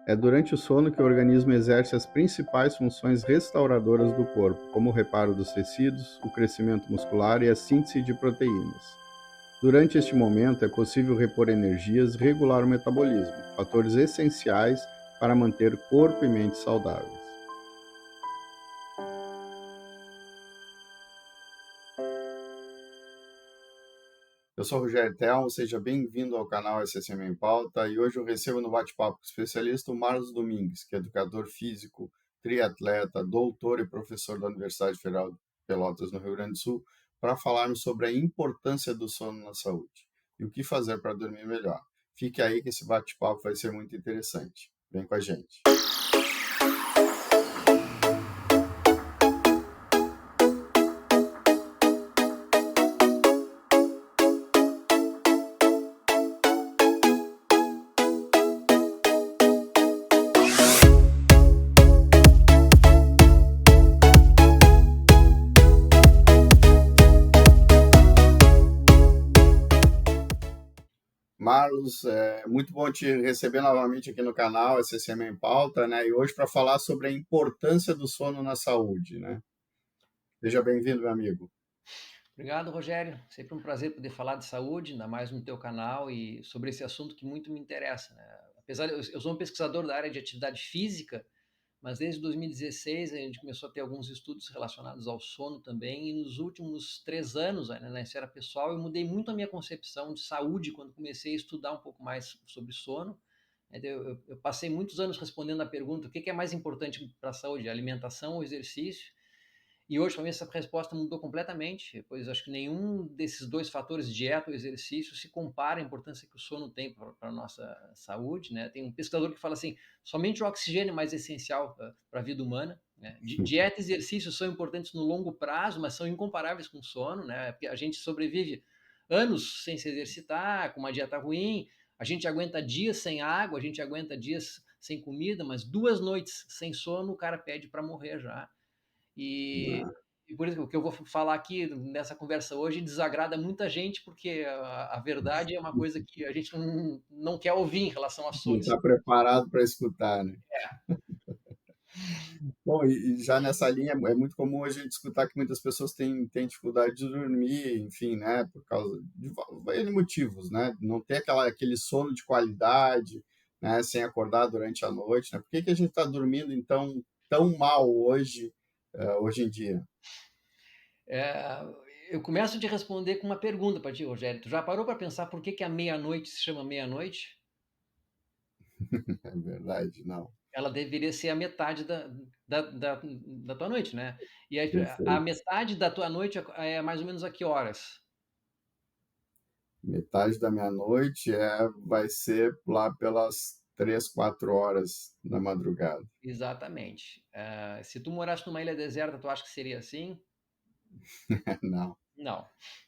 É durante o sono que o organismo exerce as principais funções restauradoras do corpo, como o reparo dos tecidos, o crescimento muscular e a síntese de proteínas. Durante este momento, é possível repor energias e regular o metabolismo, fatores essenciais para manter corpo e mente saudáveis. Eu sou o Rogério Telmo, seja bem-vindo ao canal SSM em Pauta e hoje eu recebo no bate-papo com o especialista o Marlos Domingues, que é educador físico, triatleta, doutor e professor da Universidade Federal de Pelotas, no Rio Grande do Sul, para falarmos sobre a importância do sono na saúde e o que fazer para dormir melhor. Fique aí que esse bate-papo vai ser muito interessante. Vem com a gente. Marlos, é muito bom te receber novamente aqui no canal SSM em Pauta, né? E hoje para falar sobre a importância do sono na saúde, né? Seja bem-vindo, meu amigo. Obrigado, Rogério. Sempre um prazer poder falar de saúde, ainda mais no teu canal e sobre esse assunto que muito me interessa, né? Apesar de eu sou um pesquisador da área de atividade física, mas desde 2016 a gente começou a ter alguns estudos relacionados ao sono também, e nos últimos 3 anos, né, na esfera pessoal, eu mudei muito a minha concepção de saúde quando comecei a estudar um pouco mais sobre sono. Eu passei muitos anos respondendo a pergunta: o que é mais importante para a saúde, a alimentação ou o exercício? E hoje, para mim, essa resposta mudou completamente, pois acho que nenhum desses dois fatores, dieta ou exercício, se compara à importância que o sono tem para a nossa saúde, né? Tem um pesquisador que fala assim, somente o oxigênio é mais essencial para a vida humana, né? Dieta e exercício são importantes no longo prazo, mas são incomparáveis com o sono, né? Porque a gente sobrevive anos sem se exercitar, com uma dieta ruim, a gente aguenta dias sem água, a gente aguenta dias sem comida, mas 2 noites sem sono o cara pede para morrer já. E, Ah, e por isso que o que eu vou falar aqui nessa conversa hoje desagrada muita gente, porque a verdade é uma coisa que a gente não quer ouvir em relação a não sono. está preparado para escutar, né? Bom, e já nessa linha é muito comum a gente escutar que muitas pessoas têm dificuldade de dormir, enfim, né? Por causa de N motivos, né? Não ter aquele sono de qualidade, né? Sem acordar durante a noite, né? Por que que a gente está dormindo, então, tão mal hoje, hoje em dia? É, eu começo a te responder com uma pergunta para ti, Rogério. Tu já parou para pensar por que a meia-noite se chama meia-noite? É verdade, não. Ela deveria ser a metade da tua noite, né? E aí, a Perfeito. metade da tua noite é mais ou menos a que horas? Metade da meia-noite vai ser lá pelas 3, 4 horas da madrugada. Exatamente. Se tu morasse numa ilha deserta, tu acha que seria assim? Não, Não.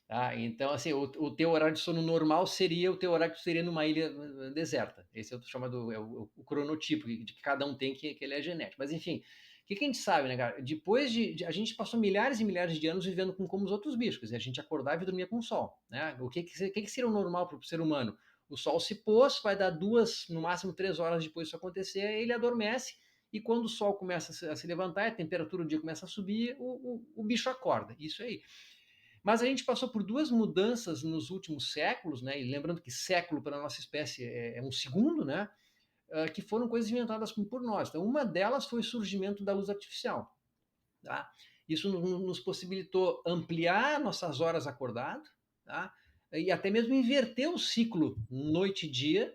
Tá? Então, assim, o teu horário de sono normal seria o teu horário que tu teria numa ilha deserta. Esse é o chamado o cronotipo de que cada um tem, que ele é genético. Mas, enfim, o que a gente sabe, né, cara? Depois a gente passou milhares e milhares de anos vivendo como os outros bichos. Quer dizer, a gente acordava e dormia com o sol. Né? O que seria o normal para o ser humano? O sol se pôs, vai dar 2, no máximo 3 horas depois disso acontecer, ele adormece. E quando o sol começa a se levantar, a temperatura do dia começa a subir, o bicho acorda. Isso aí. Mas a gente passou por duas mudanças nos últimos séculos, né? E lembrando que século para a nossa espécie é um segundo, né? Que foram coisas inventadas por nós. Então, uma delas foi o surgimento da luz artificial. Tá? Isso nos possibilitou ampliar nossas horas acordado, tá? E até mesmo inverter o ciclo noite e dia.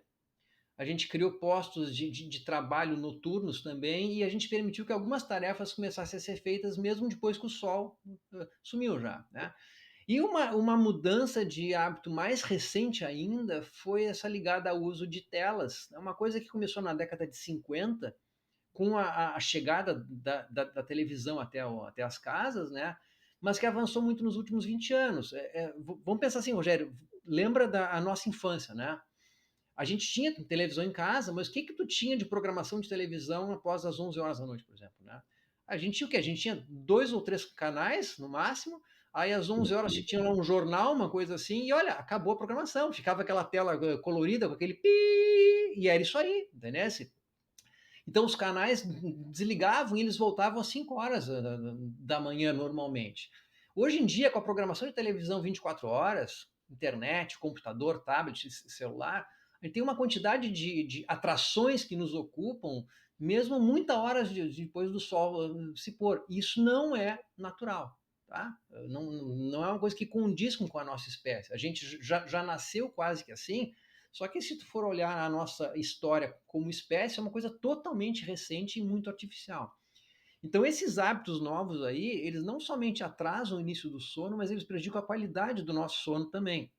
A gente criou postos de trabalho noturnos também e a gente permitiu que algumas tarefas começassem a ser feitas mesmo depois que o sol sumiu já, né? E uma mudança de hábito mais recente ainda foi essa ligada ao uso de telas. É uma coisa que começou na década de 50, com a chegada da televisão até as casas, né? Mas que avançou muito nos últimos 20 anos. Vamos pensar assim, Rogério, lembra da nossa infância, né? A gente tinha televisão em casa, mas o que tu tinha de programação de televisão após as 11 horas da noite, por exemplo, né? A gente tinha o quê? A gente tinha 2 ou 3 canais, no máximo, aí às 11 horas tinha lá um jornal, uma coisa assim, e olha, acabou a programação, ficava aquela tela colorida com aquele pi, e era isso aí, entendeu? Então os canais desligavam e eles voltavam às 5 horas da manhã normalmente. Hoje em dia, com a programação de televisão 24 horas, internet, computador, tablet, celular, a gente tem uma quantidade de atrações que nos ocupam, mesmo muitas horas depois do sol se pôr. Isso não é natural. Tá? Não é uma coisa que condiz com a nossa espécie. A gente já nasceu quase que assim, só que se tu for olhar a nossa história como espécie, é uma coisa totalmente recente e muito artificial. Então, esses hábitos novos aí, eles não somente atrasam o início do sono, mas eles prejudicam a qualidade do nosso sono também.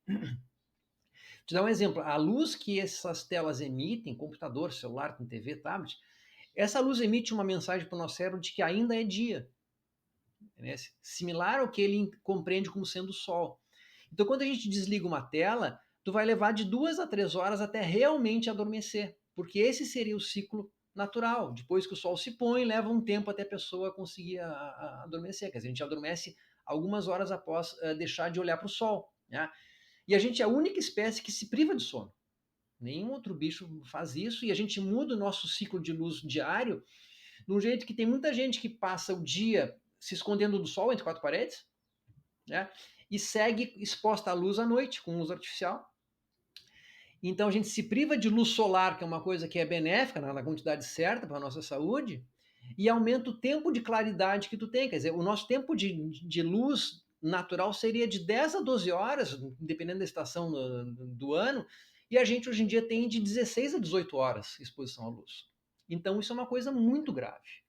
Te dar um exemplo, a luz que essas telas emitem, computador, celular, com TV, tablet, essa luz emite uma mensagem para o nosso cérebro de que ainda é dia, né? Similar ao que ele compreende como sendo o sol. Então, quando a gente desliga uma tela, tu vai levar de 2 a 3 horas até realmente adormecer, porque esse seria o ciclo natural. Depois que o sol se põe, leva um tempo até a pessoa conseguir adormecer. Quer dizer, a gente adormece algumas horas após deixar de olhar para o sol, né? E a gente é a única espécie que se priva de sono. Nenhum outro bicho faz isso e a gente muda o nosso ciclo de luz diário de um jeito que tem muita gente que passa o dia se escondendo do sol entre quatro paredes, né? E segue exposta à luz à noite, com luz artificial. Então a gente se priva de luz solar, que é uma coisa que é benéfica na quantidade certa para a nossa saúde, e aumenta o tempo de claridade que tu tem. Quer dizer, o nosso tempo de luz natural seria de 10 a 12 horas, dependendo da estação do ano, e a gente hoje em dia tem de 16 a 18 horas exposição à luz. Então isso é uma coisa muito grave.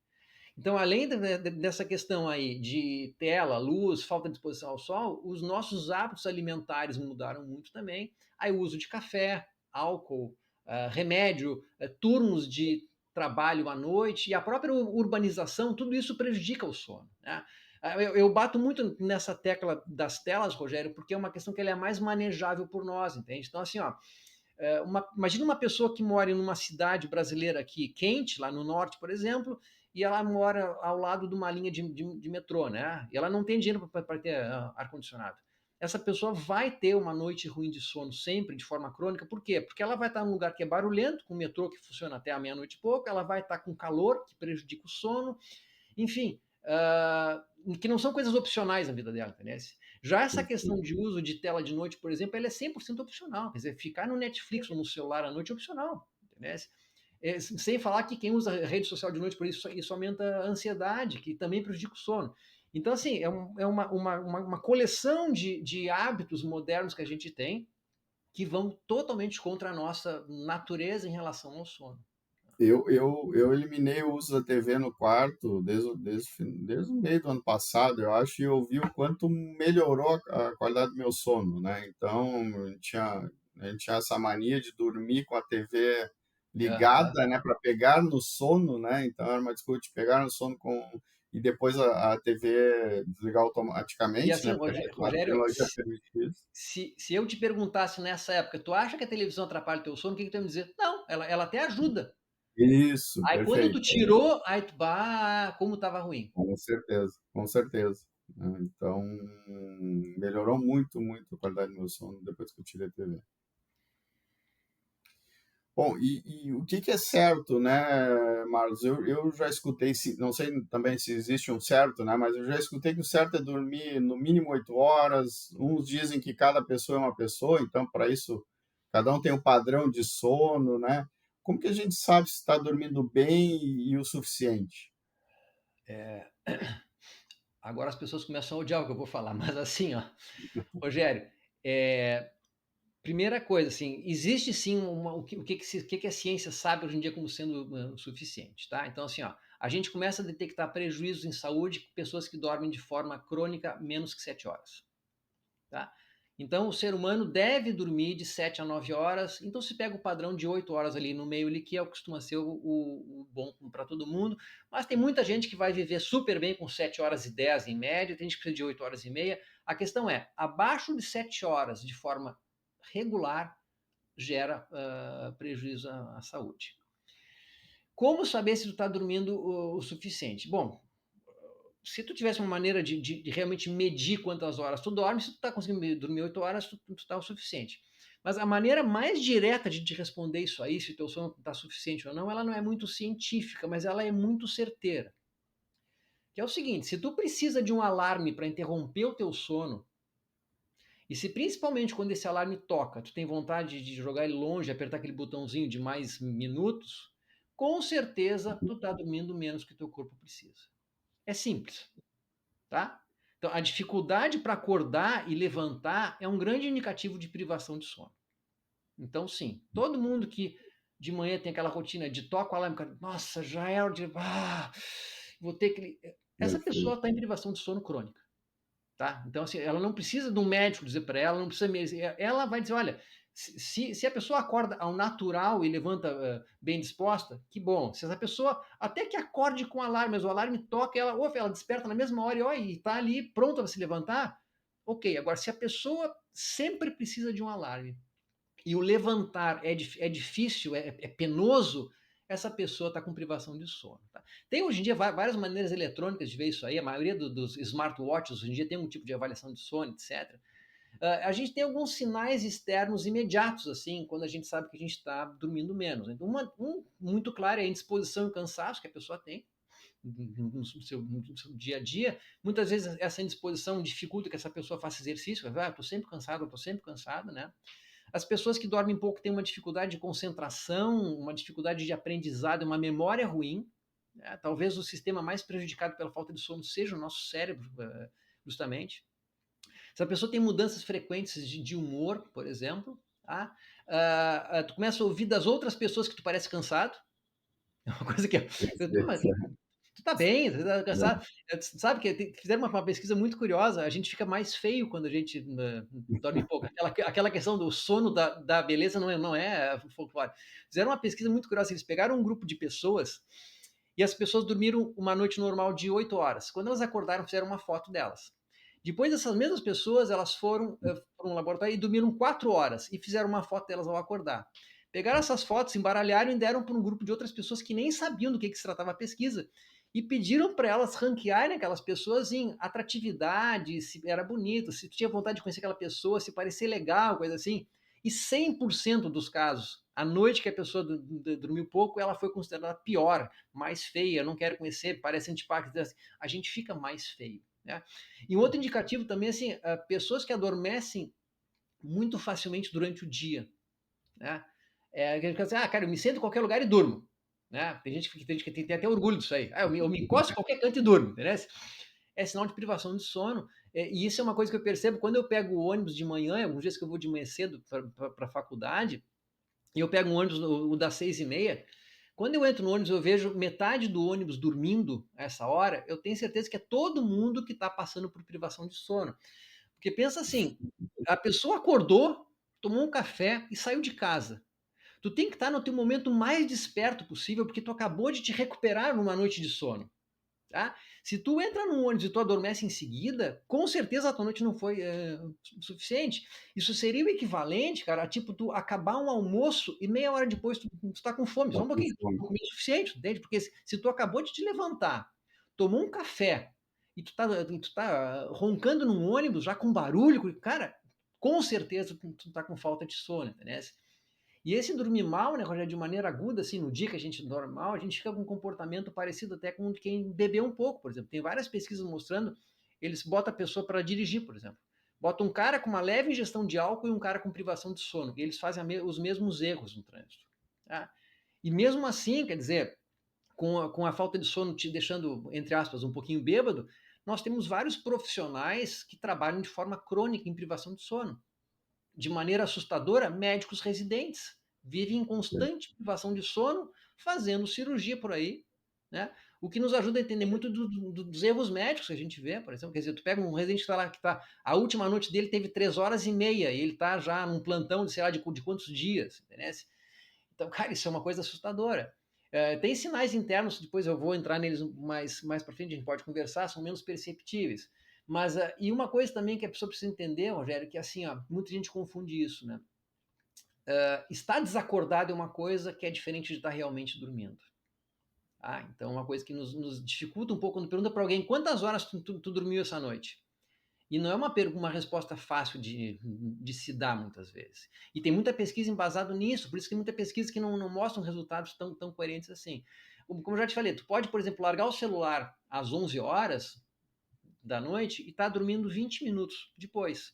Então, além dessa questão aí de tela, luz, falta de exposição ao sol, os nossos hábitos alimentares mudaram muito também. Aí o uso de café, álcool, remédio, turnos de trabalho à noite e a própria urbanização, tudo isso prejudica o sono, né? Eu bato muito nessa tecla das telas, Rogério, porque é uma questão que ela é mais manejável por nós, entende? Então, assim, ó, imagina uma pessoa que mora em uma cidade brasileira aqui quente, lá no norte, por exemplo, e ela mora ao lado de uma linha de metrô, né? E ela não tem dinheiro para ter ar-condicionado. Essa pessoa vai ter uma noite ruim de sono sempre, de forma crônica. Por quê? Porque ela vai estar num lugar que é barulhento, com o metrô que funciona até a meia-noite e pouco, ela vai estar com calor, que prejudica o sono, enfim, que não são coisas opcionais na vida dela, entendeu? Já essa questão de uso de tela de noite, por exemplo, ela é 100% opcional. Quer dizer, ficar no Netflix ou no celular à noite é opcional, entendeu? Sem falar que quem usa rede social de noite, por isso aumenta a ansiedade, que também prejudica o sono. Então, assim, é uma coleção de hábitos modernos que a gente tem que vão totalmente contra a nossa natureza em relação ao sono. Eu eliminei o uso da TV no quarto desde o meio do ano passado, eu acho, e eu vi o quanto melhorou a qualidade do meu sono, né? Então, a gente tinha essa mania de dormir com a TV Aham. ligada, né, para pegar no sono, né? Então, era uma desculpa de pegar no sono e depois a TV desligar E automaticamente, assim, né? Porque a Rogério, tecnologia permite isso. se eu te perguntasse nessa época, tu acha que a televisão atrapalha o teu sono, o que que tu ia me dizer? Não, ela até ajuda. Isso, Aí quando tu perfeito. tirou, aí tu, como tava ruim. Com certeza, com certeza. Né? Então, melhorou muito, muito a qualidade do meu sono depois que eu tirei a TV. Bom, e o que é certo, né, Marlos? Eu já escutei, não sei também se existe um certo, né, mas eu já escutei que o certo é dormir no mínimo 8 horas. Uns dizem que cada pessoa é uma pessoa, então, para isso, cada um tem um padrão de sono, né? Como que a gente sabe se está dormindo bem e o suficiente? É, agora as pessoas começam a odiar o que eu vou falar, mas assim, ó, Rogério, é, primeira coisa, assim, existe sim o que a ciência sabe hoje em dia como sendo o suficiente, tá? Então, assim, ó, a gente começa a detectar prejuízos em saúde com pessoas que dormem de forma crônica menos que 7 horas. Tá? Então, o ser humano deve dormir de 7 a 9 horas. Então, se pega o padrão de 8 horas ali no meio, ali, que é o que costuma ser o bom para todo mundo. Mas tem muita gente que vai viver super bem com 7 horas e 10 em média, tem gente que precisa de 8 horas e meia. A questão é, abaixo de 7 horas de forma regular, gera prejuízo à saúde. Como saber se tu está dormindo o suficiente? Bom, se tu tivesse uma maneira de realmente medir quantas horas tu dorme, se tu está conseguindo dormir 8 horas, tu está o suficiente. Mas a maneira mais direta de te responder isso aí, se o teu sono está suficiente ou não, ela não é muito científica, mas ela é muito certeira. Que é o seguinte, se tu precisa de um alarme para interromper o teu sono, e se principalmente quando esse alarme toca, tu tem vontade de jogar ele longe, apertar aquele botãozinho de mais minutos, com certeza tu tá dormindo menos que o teu corpo precisa. É simples, tá? Então, a dificuldade para acordar e levantar é um grande indicativo de privação de sono. Então, sim, todo mundo que de manhã tem aquela rotina de toca o alarme, cara, nossa, já é hora de. Vou ter que. Essa pessoa Perfeito. está em privação de sono crônica. Tá? Então, assim, ela não precisa de um médico dizer para ela, não precisa mesmo. Ela vai dizer: olha, se a pessoa acorda ao natural e levanta bem disposta, que bom. Se essa pessoa até que acorde com o alarme, mas o alarme toca, ela desperta na mesma hora e está ali pronta para se levantar, ok. Agora, se a pessoa sempre precisa de um alarme e o levantar é difícil, é penoso, essa pessoa está com privação de sono. Tá? Tem hoje em dia várias maneiras eletrônicas de ver isso aí, a maioria dos smartwatches hoje em dia tem um tipo de avaliação de sono, etc. A gente tem alguns sinais externos imediatos, assim, quando a gente sabe que a gente está dormindo menos. Então, um muito claro é a indisposição e cansaço que a pessoa tem no seu dia a dia. Muitas vezes essa indisposição dificulta que essa pessoa faça exercício. Estou sempre cansado, estou sempre cansado, né? As pessoas que dormem pouco têm uma dificuldade de concentração, uma dificuldade de aprendizado, uma memória ruim. Né? Talvez o sistema mais prejudicado pela falta de sono seja o nosso cérebro, justamente. Se a pessoa tem mudanças frequentes de humor, por exemplo, tá? Tu começa a ouvir das outras pessoas que tu parece cansado. É uma coisa que mas Perfeito. tu tá bem, tu tá cansado. Sabe que fizeram uma pesquisa muito curiosa, a gente fica mais feio quando a gente dorme pouco. Aquela questão do sono da beleza não é folclore. Fizeram uma pesquisa muito curiosa, eles pegaram um grupo de pessoas e as pessoas dormiram uma noite normal de 8 horas. Quando elas acordaram, fizeram uma foto delas. Depois, essas mesmas pessoas, elas foram para um laboratório e dormiram 4 horas e fizeram uma foto delas ao acordar. Pegaram essas fotos, embaralharam e deram para um grupo de outras pessoas que nem sabiam do que se tratava a pesquisa e pediram para elas ranquearem aquelas pessoas em atratividade, se era bonito, se tinha vontade de conhecer aquela pessoa, se parecia legal, coisa assim. E 100% dos casos, a noite que a pessoa dormiu pouco, ela foi considerada pior, mais feia, não quero conhecer, parece antipática. A gente fica mais feio. Né? E um outro indicativo também, assim, pessoas que adormecem muito facilmente durante o dia. Né? Cara, eu me sento em qualquer lugar e durmo. Né? Tem gente que tem até orgulho disso aí. Eu me encosto em qualquer canto e durmo. Entendeu? É sinal de privação de sono. E isso é uma coisa que eu percebo quando eu pego o ônibus de manhã, alguns dias que eu vou de manhã cedo para a faculdade, e eu pego um ônibus o das 6h30. Quando eu entro no ônibus, eu vejo metade do ônibus dormindo a essa hora, eu tenho certeza que é todo mundo que está passando por privação de sono. Porque pensa assim, a pessoa acordou, tomou um café e saiu de casa. Tu tem que estar no teu momento mais desperto possível, porque tu acabou de te recuperar numa noite de sono. Tá? Se tu entra num ônibus e tu adormece em seguida, com certeza a tua noite não foi suficiente. Isso seria o equivalente, cara, a tipo tu acabar um almoço e meia hora depois tu tá com fome. Só um pouquinho, tu não comeu o suficiente, entende? Porque se tu acabou de te levantar, tomou um café e tu tá roncando num ônibus já com barulho, cara, com certeza tu tá com falta de sono, entendeu? E esse dormir mal, né, Rogério, de maneira aguda, assim, no dia que a gente dorme mal, a gente fica com um comportamento parecido até com quem bebeu um pouco, por exemplo. Tem várias pesquisas mostrando, eles botam a pessoa para dirigir, por exemplo. Botam um cara com uma leve ingestão de álcool e um cara com privação de sono. E eles fazem os mesmos erros no trânsito. Tá? E mesmo assim, quer dizer, com a falta de sono te deixando, entre aspas, um pouquinho bêbado, nós temos vários profissionais que trabalham de forma crônica em privação de sono. De maneira assustadora, médicos residentes vivem em constante privação de sono, fazendo cirurgia por aí, né? O que nos ajuda a entender muito dos erros médicos que a gente vê, por exemplo. Quer dizer, tu pega um residente que está lá, a última noite dele teve 3 horas e meia, e ele está já num plantão de sei lá de quantos dias, entendeu? Então, cara, isso é uma coisa assustadora. Tem sinais internos, depois eu vou entrar neles mais para frente, a gente pode conversar, são menos perceptíveis. Mas, e uma coisa também que a pessoa precisa entender, Rogério, que assim, ó, muita gente confunde isso, né? Estar desacordado é uma coisa que é diferente de estar realmente dormindo. Então, uma coisa que nos dificulta um pouco, quando pergunta para alguém quantas horas tu dormiu essa noite? E não é uma resposta fácil de se dar muitas vezes. E tem muita pesquisa embasada nisso, por isso que tem muita pesquisa que não mostram resultados tão coerentes assim. Como eu já te falei, tu pode, por exemplo, largar o celular às 11 horas da noite e tá dormindo 20 minutos depois.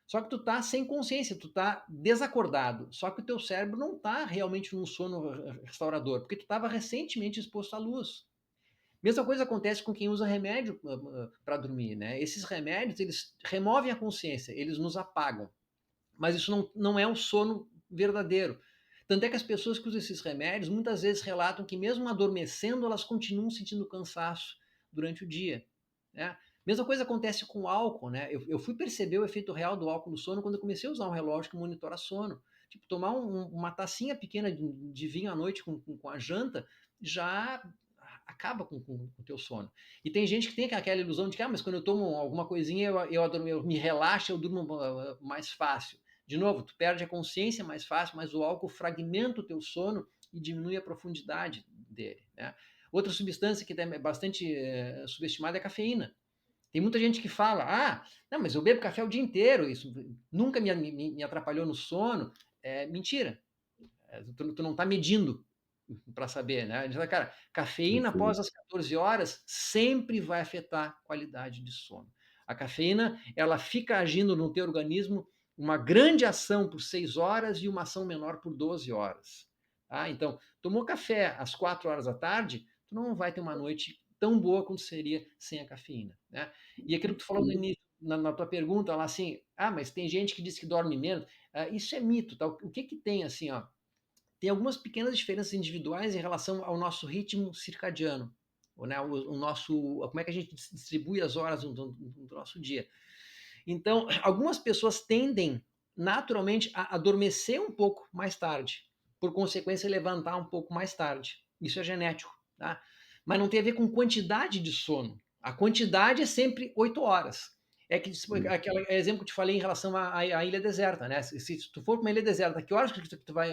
Só que tu tá sem consciência, tu tá desacordado. Só que o teu cérebro não tá realmente num sono restaurador, porque tu estava recentemente exposto à luz. Mesma coisa acontece com quem usa remédio para dormir, né? Esses remédios, eles removem a consciência, eles nos apagam. Mas isso não é um sono verdadeiro. Tanto é que as pessoas que usam esses remédios muitas vezes relatam que mesmo adormecendo, elas continuam sentindo cansaço durante o dia, né? Mesma coisa acontece com o álcool, né? Eu fui perceber o efeito real do álcool no sono quando eu comecei a usar um relógio que monitora sono. Tipo, tomar uma tacinha pequena de vinho à noite com a janta já acaba com o teu sono. E tem gente que tem aquela ilusão de que, mas quando eu tomo alguma coisinha, eu me relaxo, eu durmo mais fácil. De novo, tu perde a consciência mais fácil, mas o álcool fragmenta o teu sono e diminui a profundidade dele, né? Outra substância que é bastante subestimada é a cafeína. Tem muita gente que fala, não, mas eu bebo café o dia inteiro, isso nunca me atrapalhou no sono. É mentira. Tu não está medindo para saber, né? Cara, cafeína após Perfeito. as 14 horas sempre vai afetar a qualidade de sono. A cafeína, ela fica agindo no teu organismo uma grande ação por 6 horas e uma ação menor por 12 horas. Tá? Então, tomou café às 4 horas da tarde, tu não vai ter uma noite tão boa quanto seria sem a cafeína, né? E aquilo que tu falou no início, na tua pergunta, lá assim, mas tem gente que diz que dorme menos. Isso é mito, tá? O que tem assim, ó? Tem algumas pequenas diferenças individuais em relação ao nosso ritmo circadiano, né? O nosso, como é que a gente distribui as horas do nosso dia. Então, algumas pessoas tendem naturalmente a adormecer um pouco mais tarde, por consequência, levantar um pouco mais tarde. Isso é genético, tá? Mas não tem a ver com quantidade de sono. A quantidade é sempre 8 horas. É que aquele exemplo que eu te falei em relação à ilha deserta, né? Se tu for para uma ilha deserta, que horas que tu vai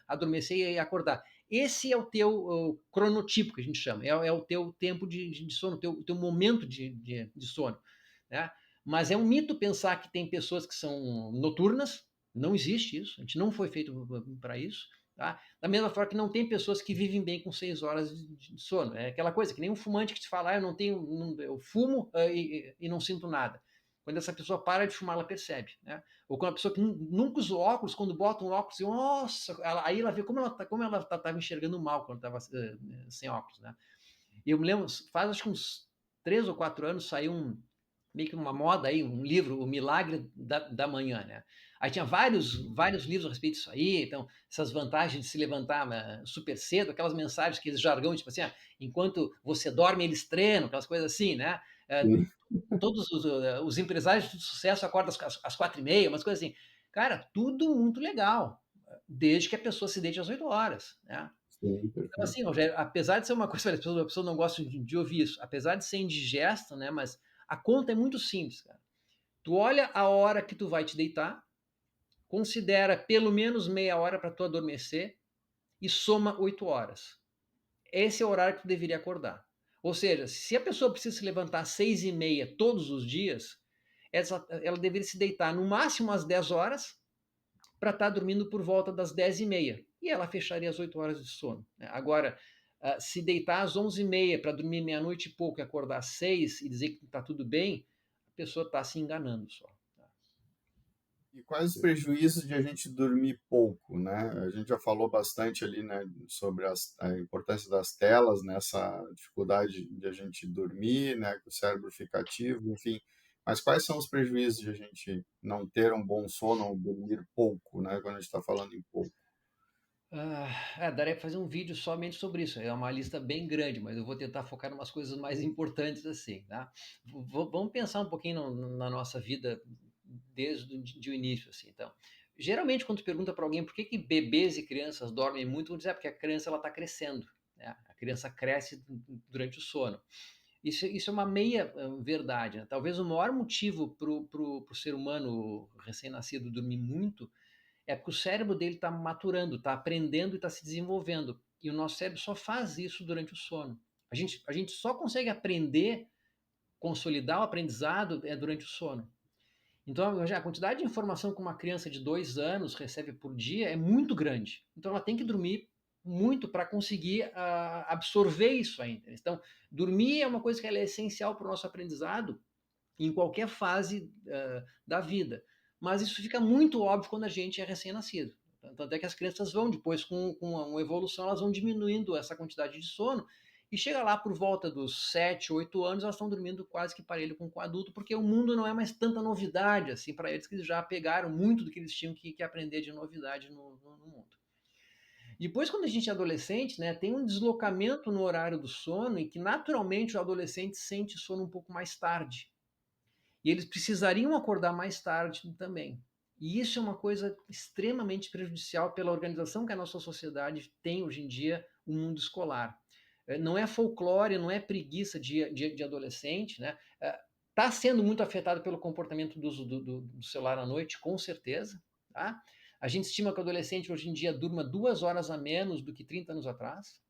adormecer e acordar? Esse é o teu cronotipo, que a gente chama. É o teu tempo de sono, o teu momento de sono, né? Mas é um mito pensar que tem pessoas que são noturnas. Não existe isso. A gente não foi feito para isso. Tá? Da mesma forma que não tem pessoas que vivem bem com 6 horas de sono. É aquela coisa que nem um fumante que te fala, eu não tenho, eu fumo e não sinto nada. Quando essa pessoa para de fumar, ela percebe, né? Ou quando a pessoa que nunca usou óculos, quando bota um óculos, e, nossa, aí ela vê como ela estava enxergando mal quando estava sem óculos, né? E eu me lembro, faz acho que uns 3 ou 4 anos saiu meio que uma moda aí, um livro, O Milagre da Manhã, né? Aí tinha vários livros a respeito disso aí, então, essas vantagens de se levantar super cedo, aquelas mensagens, aqueles jargões, tipo assim, enquanto você dorme, eles treinam, aquelas coisas assim, né? Sim, Todos os empresários de sucesso acordam às 4h30, umas coisas assim. Cara, tudo muito legal, desde que a pessoa se deite às 8 horas, né? sim, Então, perfeito. assim, Rogério, apesar de ser uma coisa, a pessoa não gosta de ouvir isso, apesar de ser indigesto, né? Mas a conta é muito simples, cara. Tu olha a hora que tu vai te deitar, considera pelo menos meia hora para tu adormecer e soma 8 horas. Esse é o horário que tu deveria acordar. Ou seja, se a pessoa precisa se levantar às 6h30 todos os dias, ela deveria se deitar no máximo às 10 horas para estar dormindo por volta das 10h30. E ela fecharia as 8 horas de sono, né? Agora, se deitar às 11h30 para dormir meia-noite e pouco e acordar às 6 e dizer que está tudo bem, a pessoa está se enganando só. Tá? E quais os prejuízos de a gente dormir pouco, né? A gente já falou bastante ali, né, sobre a importância das telas nessa dificuldade de a gente dormir, né, que o cérebro fica ativo, enfim. Mas quais são os prejuízos de a gente não ter um bom sono ou dormir pouco, né, quando a gente está falando em pouco? Daria para fazer um vídeo somente sobre isso. É uma lista bem grande, mas eu vou tentar focar em umas coisas mais importantes assim, tá? Vamos pensar um pouquinho na nossa vida desde o início, assim. Então, geralmente quando tu pergunta para alguém por que bebês e crianças dormem muito, vão dizer porque a criança ela está crescendo, né? A criança cresce durante o sono. Isso é uma meia verdade, né? Talvez o maior motivo para o ser humano recém-nascido dormir muito é porque o cérebro dele está maturando, está aprendendo e está se desenvolvendo. E o nosso cérebro só faz isso durante o sono. A gente só consegue aprender consolidar o aprendizado é durante o sono. Então, já a quantidade de informação que uma criança de 2 anos recebe por dia é muito grande. Então, ela tem que dormir muito para conseguir absorver isso ainda. Então, dormir é uma coisa que ela é essencial para o nosso aprendizado em qualquer fase da vida. Mas isso fica muito óbvio quando a gente é recém-nascido. Tanto é que as crianças vão, depois, com uma evolução, elas vão diminuindo essa quantidade de sono e chega lá por volta dos 7, 8 anos, elas estão dormindo quase que parelho com o adulto, porque o mundo não é mais tanta novidade assim para eles, que eles já pegaram muito do que eles tinham que aprender de novidade no mundo. Depois, quando a gente é adolescente, né, tem um deslocamento no horário do sono e que naturalmente o adolescente sente sono um pouco mais tarde. E eles precisariam acordar mais tarde também. E isso é uma coisa extremamente prejudicial pela organização que a nossa sociedade tem hoje em dia, o mundo escolar. Não é folclore, não é preguiça de adolescente, né? Está sendo muito afetado pelo comportamento do celular à noite, com certeza. Tá? A gente estima que o adolescente hoje em dia durma 2 horas a menos do que 30 anos atrás.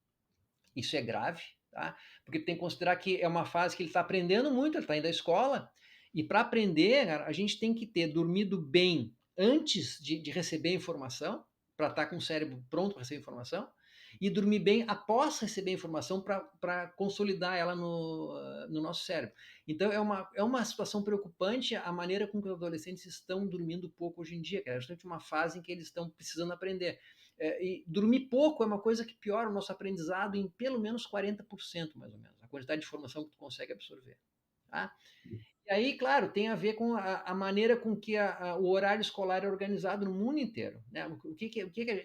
Isso é grave, tá? Porque tem que considerar que é uma fase que ele está aprendendo muito, ele está indo à escola, e para aprender, cara, a gente tem que ter dormido bem antes de receber a informação, para estar com o cérebro pronto para receber a informação, e dormir bem após receber a informação para consolidar ela no nosso cérebro. Então é uma situação preocupante a maneira com que os adolescentes estão dormindo pouco hoje em dia, que é justamente uma fase em que eles estão precisando aprender. E dormir pouco é uma coisa que piora o nosso aprendizado em pelo menos 40%, mais ou menos, a quantidade de informação que tu consegue absorver. Tá? E aí, claro, tem a ver com a maneira com que o horário escolar é organizado no mundo inteiro. Né?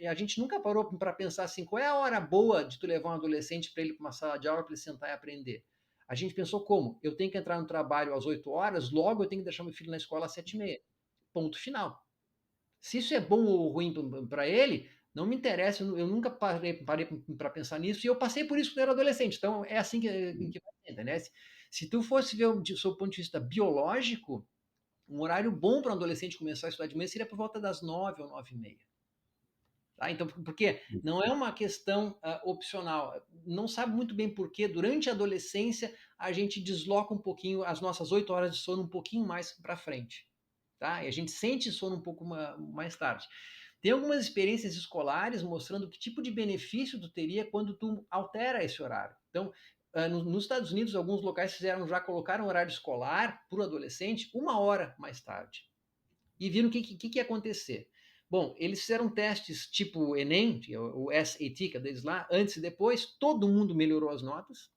A gente nunca parou para pensar assim, qual é a hora boa de tu levar um adolescente para ele para uma sala de aula para ele sentar e aprender? A gente pensou como? Eu tenho que entrar no trabalho às 8 horas, logo eu tenho que deixar meu filho na escola às 7h30. Ponto final. Se isso é bom ou ruim para ele, não me interessa, eu nunca parei para pensar nisso, e eu passei por isso quando era adolescente, então é assim que vai ser, né? Se tu fosse ver sob o ponto de vista biológico, um horário bom para um adolescente começar a estudar de manhã seria por volta das 9 ou 9h30. Tá? Então, porque não é uma questão opcional. Não sabe muito bem por que durante a adolescência a gente desloca um pouquinho as nossas 8 horas de sono um pouquinho mais para frente. Tá? E a gente sente sono um pouco mais tarde. Tem algumas experiências escolares mostrando que tipo de benefício tu teria quando tu altera esse horário. Então, nos Estados Unidos, alguns locais colocaram horário escolar para o adolescente 1 hora mais tarde. E viram o que ia acontecer. Bom, eles fizeram testes tipo Enem, o SAT, que é deles lá, antes e depois, todo mundo melhorou as notas.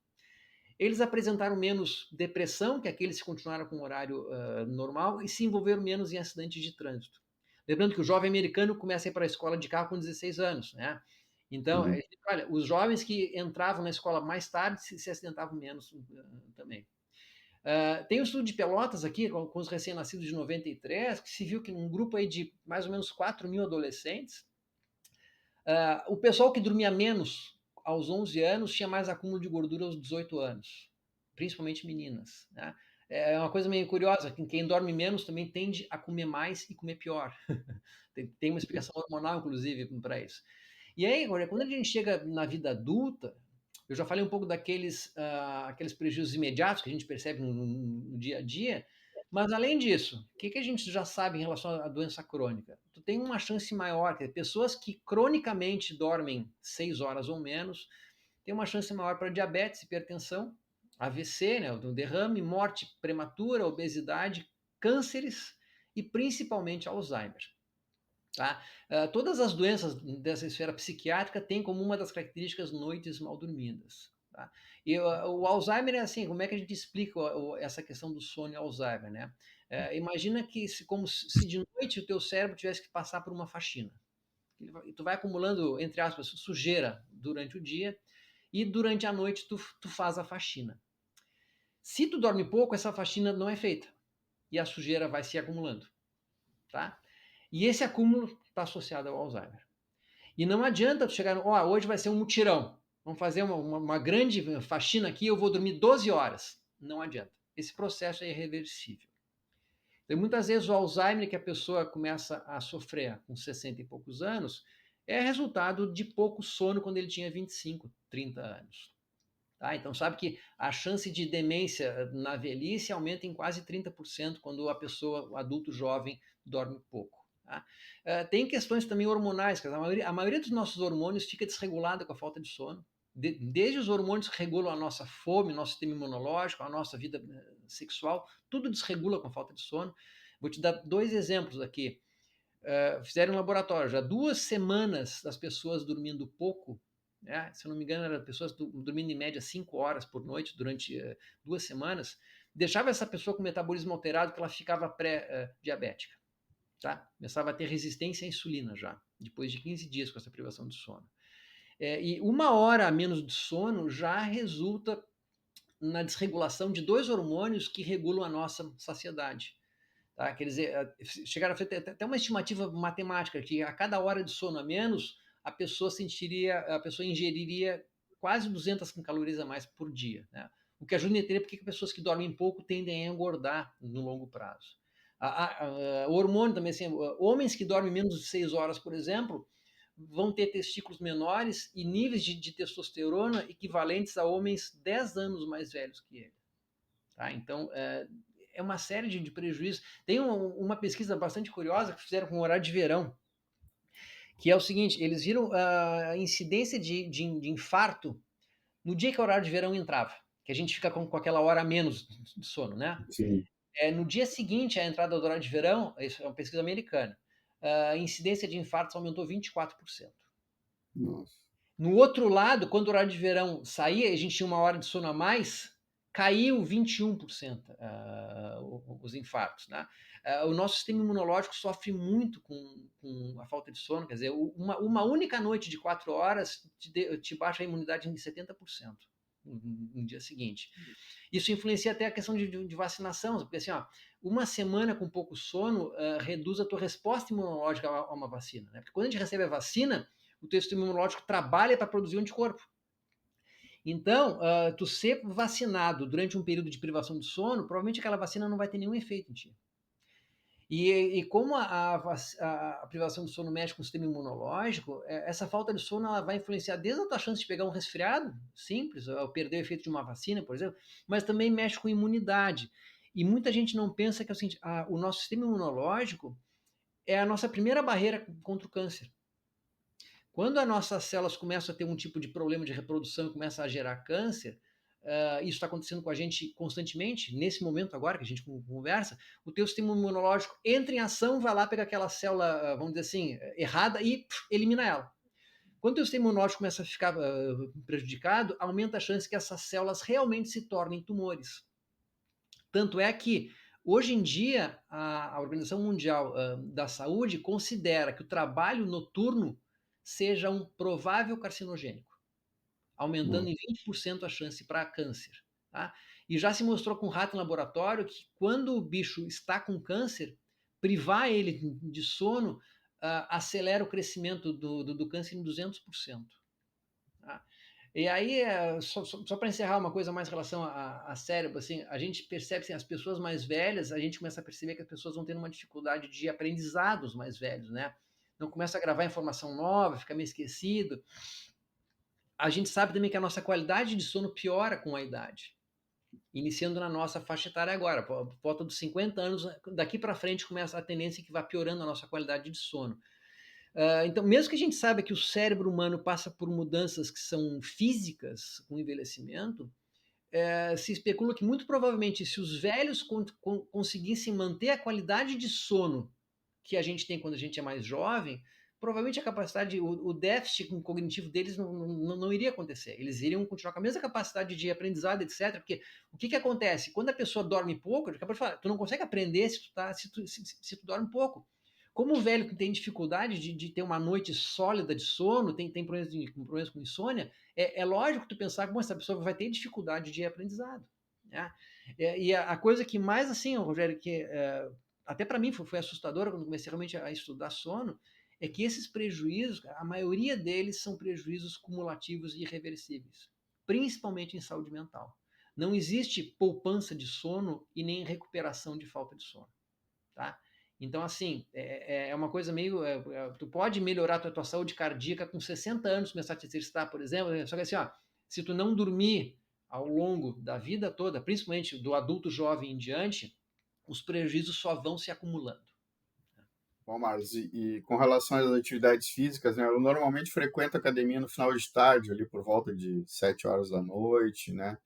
Eles apresentaram menos depressão que aqueles que continuaram com o horário normal e se envolveram menos em acidentes de trânsito. Lembrando que o jovem americano começa a ir para a escola de carro com 16 anos, né? Então, olha, os jovens que entravam na escola mais tarde se acidentavam menos também. Tem um estudo de Pelotas aqui, com os recém-nascidos de 93, que se viu que num grupo aí de mais ou menos 4.000 adolescentes, o pessoal que dormia menos aos 11 anos tinha mais acúmulo de gordura aos 18 anos, principalmente meninas. Né? É uma coisa meio curiosa, que quem dorme menos também tende a comer mais e comer pior. Tem uma explicação hormonal, inclusive, para isso. E aí, quando a gente chega na vida adulta, eu já falei um pouco aqueles prejuízos imediatos que a gente percebe no dia a dia, mas além disso, o que a gente já sabe em relação à doença crônica? Tu tem uma chance maior, que pessoas que cronicamente dormem 6 horas ou menos, têm uma chance maior para diabetes, hipertensão, AVC, né, o derrame, morte prematura, obesidade, cânceres e principalmente Alzheimer. Tá? Todas as doenças dessa esfera psiquiátrica têm como uma das características noites mal dormidas. Tá? E o Alzheimer é assim, como é que a gente explica essa questão do sono e Alzheimer? Né? Imagina que como se de noite o teu cérebro tivesse que passar por uma faxina. E tu vai acumulando, entre aspas, sujeira durante o dia e durante a noite tu faz a faxina. Se tu dorme pouco, essa faxina não é feita e a sujeira vai se acumulando. Tá? E esse acúmulo está associado ao Alzheimer. E não adianta tu chegar, hoje vai ser um mutirão, vamos fazer uma grande faxina aqui, eu vou dormir 12 horas. Não adianta. Esse processo é irreversível. Então, muitas vezes o Alzheimer que a pessoa começa a sofrer com 60 e poucos anos é resultado de pouco sono quando ele tinha 25, 30 anos. Tá? Então, sabe que a chance de demência na velhice aumenta em quase 30% quando a pessoa, o adulto jovem, dorme pouco. Tá? Tem questões também hormonais, a maioria dos nossos hormônios fica desregulada com a falta de sono. Desde os hormônios que regulam a nossa fome, nosso sistema imunológico, a nossa vida sexual, tudo desregula com a falta de sono. Vou te dar 2 exemplos aqui. Fizeram um laboratório, já 2 semanas das pessoas dormindo pouco, né? Se eu não me engano, eram pessoas dormindo em média 5 horas por noite durante 2 semanas, deixava essa pessoa com metabolismo alterado que ela ficava pré-diabética. Tá? Começava a ter resistência à insulina já, depois de 15 dias com essa privação de sono. E 1 hora a menos de sono já resulta na desregulação de 2 hormônios que regulam a nossa saciedade. Tá? Quer dizer, chegaram a fazer até uma estimativa matemática que a cada hora de sono a menos, a pessoa ingeriria quase 200 calorias a mais por dia, né? O que ajuda a entender porque pessoas que dormem pouco tendem a engordar no longo prazo. O hormônio também, assim, homens que dormem menos de 6 horas, por exemplo, vão ter testículos menores e níveis de testosterona equivalentes a homens 10 anos mais velhos que ele. Tá? Então, é uma série de prejuízos. Tem uma pesquisa bastante curiosa que fizeram com o horário de verão, que é o seguinte, eles viram a incidência de infarto no dia que o horário de verão entrava, que a gente fica com aquela hora a menos de sono, né? Sim. No dia seguinte à entrada do horário de verão, isso é uma pesquisa americana, a incidência de infartos aumentou 24%. Nossa. No outro lado, quando o horário de verão saía, a gente tinha 1 hora de sono a mais, caiu 21% os infartos. Né? O nosso sistema imunológico sofre muito com a falta de sono, quer dizer, uma única noite de 4 horas te baixa a imunidade em 70% no dia seguinte. Isso influencia até a questão de vacinação, porque assim, ó, uma semana com pouco sono reduz a tua resposta imunológica a uma vacina. Né? Porque quando a gente recebe a vacina, o teu sistema imunológico trabalha para produzir anticorpo. Então, tu ser vacinado durante um período de privação de sono, provavelmente aquela vacina não vai ter nenhum efeito em ti. E como a privação de sono mexe com o sistema imunológico, essa falta de sono ela vai influenciar desde a tua chance de pegar um resfriado, simples, ou perder o efeito de uma vacina, por exemplo, mas também mexe com imunidade. E muita gente não pensa que é o seguinte, o nosso sistema imunológico é a nossa primeira barreira contra o câncer. Quando as nossas células começam a ter um tipo de problema de reprodução e começa a gerar câncer, isso está acontecendo com a gente constantemente, nesse momento agora que a gente conversa, o teu sistema imunológico entra em ação, vai lá pegar aquela célula, vamos dizer assim, errada e elimina ela. Quando o teu sistema imunológico começa a ficar prejudicado, aumenta a chance que essas células realmente se tornem tumores. Tanto é que, hoje em dia, a Organização Mundial da Saúde considera que o trabalho noturno seja um provável carcinogênico, aumentando em 20% a chance para câncer. Tá? E já se mostrou com rato em laboratório que quando o bicho está com câncer, privar ele de sono acelera o crescimento do câncer em 200%. Tá? E aí, só para encerrar uma coisa mais em relação a cérebro, assim, a gente percebe assim, as pessoas mais velhas, a gente começa a perceber que as pessoas vão tendo uma dificuldade de aprendizados mais velhos, né? Não começa a gravar informação nova, fica meio esquecido. A gente sabe também que a nossa qualidade de sono piora com a idade. Iniciando na nossa faixa etária agora, por volta dos 50 anos, daqui para frente começa a tendência que vai piorando a nossa qualidade de sono. Então, mesmo que a gente saiba que o cérebro humano passa por mudanças que são físicas com o envelhecimento, se especula que muito provavelmente se os velhos conseguissem manter a qualidade de sono que a gente tem quando a gente é mais jovem, provavelmente a capacidade, o déficit cognitivo deles não iria acontecer. Eles iriam continuar com a mesma capacidade de aprendizado, etc. Porque o que acontece? Quando a pessoa dorme pouco, eu acabei de falar, tu não consegue aprender se tu dorme pouco. Como o velho tem dificuldade de ter uma noite sólida de sono, tem problemas com insônia, é lógico tu pensar que essa pessoa vai ter dificuldade de aprendizado. Né? E a coisa que mais, assim, Rogério, que até para mim foi assustadora quando comecei realmente a estudar sono, é que esses prejuízos, a maioria deles são prejuízos cumulativos e irreversíveis, principalmente em saúde mental. Não existe poupança de sono e nem recuperação de falta de sono. Tá? Então, assim, é uma coisa meio. Tu pode melhorar a tua saúde cardíaca com 60 anos, começar a te exercitar, por exemplo, só que assim, ó, se tu não dormir ao longo da vida toda, principalmente do adulto jovem em diante, os prejuízos só vão se acumulando. Bom, Marlos, com relação às atividades físicas, né, eu normalmente frequento academia no final de tarde, ali por volta de 7 horas da noite, né?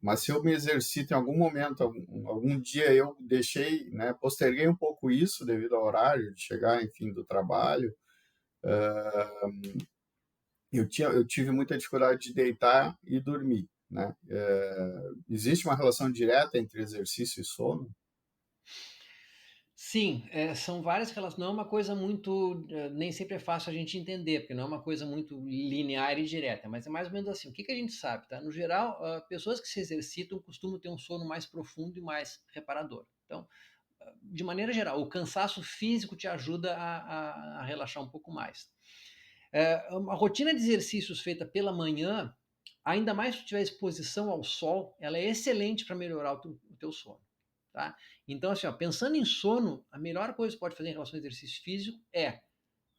Mas se eu me exercito em algum momento, algum dia eu deixei, né, posterguei um pouco isso devido ao horário de chegar, enfim, do trabalho. Eu tive muita dificuldade de deitar e dormir, né? Existe uma relação direta entre exercício e sono? Sim, são várias relações. Não é uma coisa muito. Nem sempre é fácil a gente entender, porque não é uma coisa muito linear e direta, mas é mais ou menos assim. O que a gente sabe, tá? No geral, pessoas que se exercitam costumam ter um sono mais profundo e mais reparador. Então, de maneira geral, o cansaço físico te ajuda a relaxar um pouco mais. Uma rotina de exercícios feita pela manhã, ainda mais se tu tiver exposição ao sol, ela é excelente para melhorar o teu sono. Tá? Então, assim, ó, pensando em sono, a melhor coisa que pode fazer em relação ao exercício físico é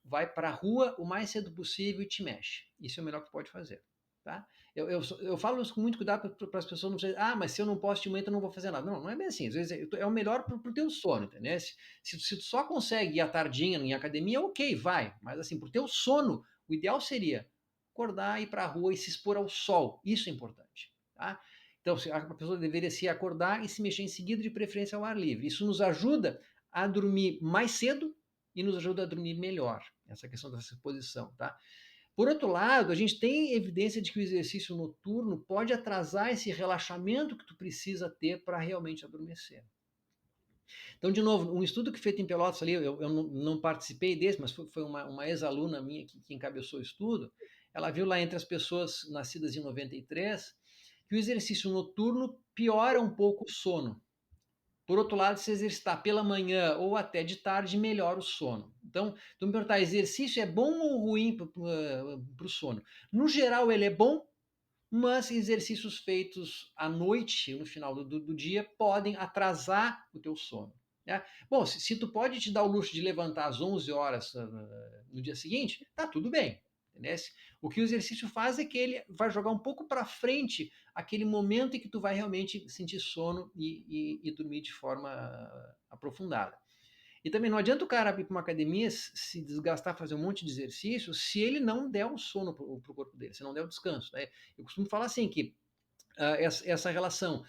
vai para a rua o mais cedo possível e te mexe. Isso é o melhor que pode fazer. Tá? Eu falo isso com muito cuidado para as pessoas não dizerem, mas se eu não posso de manhã, então não vou fazer nada. Não, não é bem assim. Às vezes é o melhor para o teu sono, entendeu? Se tu só consegue ir à tardinha em academia, ok, vai. Mas assim, para o teu sono, o ideal seria acordar, ir para a rua e se expor ao sol. Isso é importante. Tá? Então, a pessoa deveria se acordar e se mexer em seguida, de preferência ao ar livre. Isso nos ajuda a dormir mais cedo e nos ajuda a dormir melhor. Essa questão dessa exposição, tá? Por outro lado, a gente tem evidência de que o exercício noturno pode atrasar esse relaxamento que tu precisa ter para realmente adormecer. Então, de novo, um estudo que feito em Pelotas ali, eu não participei desse, mas foi uma ex-aluna minha que encabeçou o estudo. Ela viu lá entre as pessoas nascidas em 93 que o exercício noturno piora um pouco o sono. Por outro lado, se exercitar pela manhã ou até de tarde, melhora o sono. Então, tu me perguntar, exercício é bom ou ruim para o sono? No geral, ele é bom, mas exercícios feitos à noite, no final do dia, podem atrasar o teu sono. Né? Bom, se tu pode te dar o luxo de levantar às 11 horas no dia seguinte, tá tudo bem. Entendeu? O que o exercício faz é que ele vai jogar um pouco para frente aquele momento em que tu vai realmente sentir sono e dormir de forma aprofundada. E também não adianta o cara ir para uma academia, se desgastar, fazer um monte de exercício, se ele não der o sono para o corpo dele, se não der o descanso. Né? Eu costumo falar assim que essa relação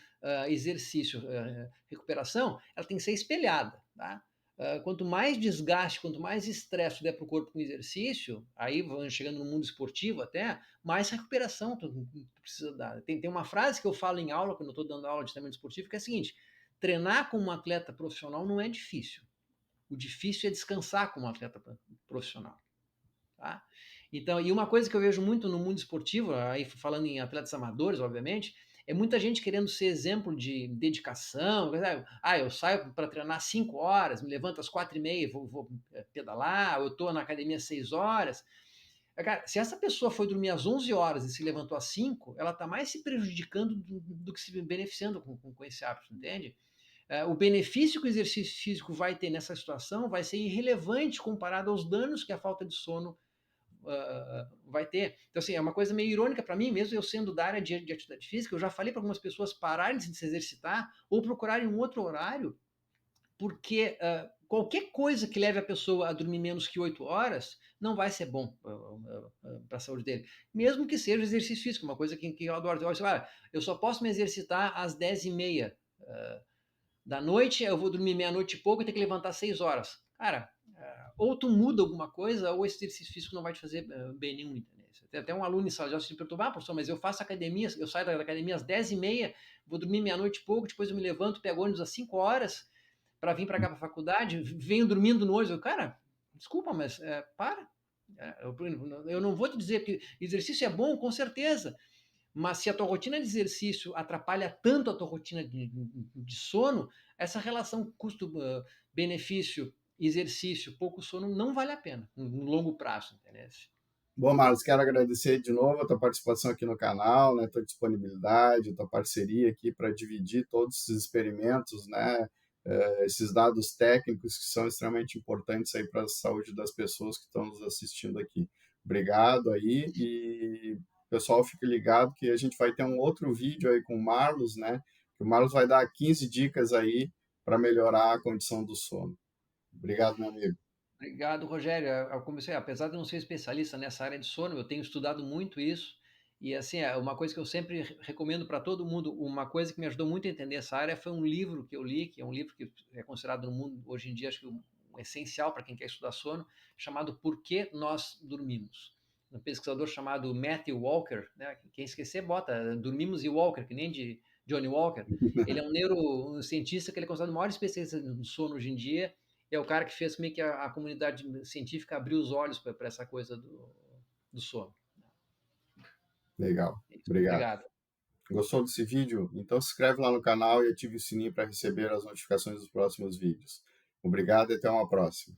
exercício-recuperação, ela tem que ser espelhada. Tá? Quanto mais desgaste, quanto mais estresse der para o corpo com exercício, aí chegando no mundo esportivo até, mais recuperação tu precisa dar. Tem uma frase que eu falo em aula, quando eu estou dando aula de treinamento esportivo, que é a seguinte: treinar como um atleta profissional não é difícil. O difícil é descansar como um atleta profissional. Tá? Então, e uma coisa que eu vejo muito no mundo esportivo, aí falando em atletas amadores, obviamente, é muita gente querendo ser exemplo de dedicação. Eu saio para treinar 5 horas, me levanto às 4h30, vou pedalar, eu estou na academia às 6 horas. Cara, se essa pessoa foi dormir às 11 horas e se levantou às 5, ela está mais se prejudicando do que se beneficiando com esse hábito, entende? O benefício que o exercício físico vai ter nessa situação vai ser irrelevante comparado aos danos que a falta de sono vai ter. Então, assim, é uma coisa meio irônica para mim, mesmo eu sendo da área de atividade física, eu já falei para algumas pessoas pararem de se exercitar ou procurarem um outro horário, porque qualquer coisa que leve a pessoa a dormir menos que 8 horas não vai ser bom para a saúde dele. Mesmo que seja exercício físico, uma coisa que eu adoro. Eu só posso me exercitar às 10h30 da noite, eu vou dormir meia-noite e pouco e tenho que levantar 6 horas. Cara, ou tu muda alguma coisa, ou esse exercício físico não vai te fazer bem nenhum, entendeu? Tem até um aluno em sala de aula que se perturbar, professor, mas eu faço academia, eu saio da academia às 10h30, vou dormir meia-noite e pouco, depois eu me levanto, pego ônibus às 5 horas para vir para cá para a faculdade, venho dormindo no ônibus. Cara, desculpa, mas para. Eu não vou te dizer que exercício é bom, com certeza, mas se a tua rotina de exercício atrapalha tanto a tua rotina de sono, essa relação custo-benefício, exercício, pouco sono, não vale a pena no longo prazo, entendeu? Bom, Marcos, quero agradecer de novo a tua participação aqui no canal, né, tua disponibilidade, tua parceria aqui para dividir todos esses experimentos, né, esses dados técnicos que são extremamente importantes aí para a saúde das pessoas que estão nos assistindo aqui. Obrigado aí e pessoal fique ligado que a gente vai ter um outro vídeo aí com o Marlos, né? Que o Marlos vai dar 15 dicas aí para melhorar a condição do sono. Obrigado, meu amigo. Obrigado, Rogério. Eu comecei, apesar de não ser especialista nessa área de sono, eu tenho estudado muito isso. E assim, é uma coisa que eu sempre recomendo para todo mundo, uma coisa que me ajudou muito a entender essa área foi um livro que eu li, que é um livro que é considerado no mundo hoje em dia, acho que um essencial para quem quer estudar sono, chamado Por que Nós Dormimos. Um pesquisador chamado Matthew Walker, né? Quem esquecer, bota Dormimos e Walker, que nem de Johnny Walker. Ele é um cientista que ele é considerado o maior especialista no sono hoje em dia, é o cara que fez meio que a comunidade científica abrir os olhos para essa coisa do sono. Legal. É isso. Obrigado. Obrigado. Gostou desse vídeo? Então se inscreve lá no canal e ative o sininho para receber as notificações dos próximos vídeos. Obrigado e até uma próxima.